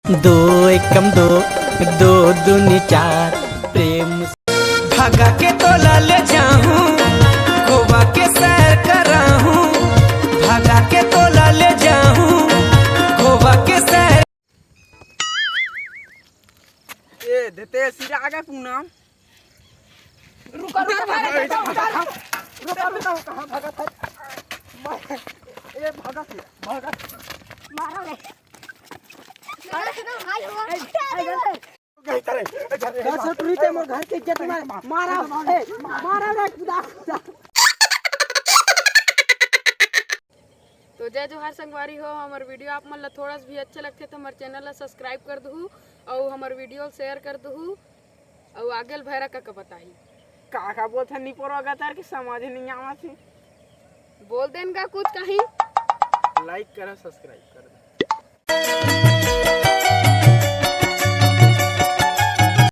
दो एकम दो, दो दूनी चार, प्रेम भागा के तोला ले जाऊं, गोवा के सैर कराऊं, भागा के तोला ले जाऊं, गोवा के सैर। ये देते सीधा आगे पूनम। रुका रुका रुका कहाँ भागा था? ये भागा से भागा मारो ले मोर घर के इज्जत में मारा मारा रे खुदा। तो जय जोहार संगवारी हो। हमार वीडियो आप मन ला थोड़ा भी अच्छा लगते तो हमारे चैनल ला सब्सक्राइब कर दहु और हमार वीडियो शेयर कर दहु और आगे भैरा का बताई का बोल था नहीं परोगा तार के समझ नहीं आवा थी। बोल देन का कुछ कहीं लाइक करा सब्सक्राइब कर दे।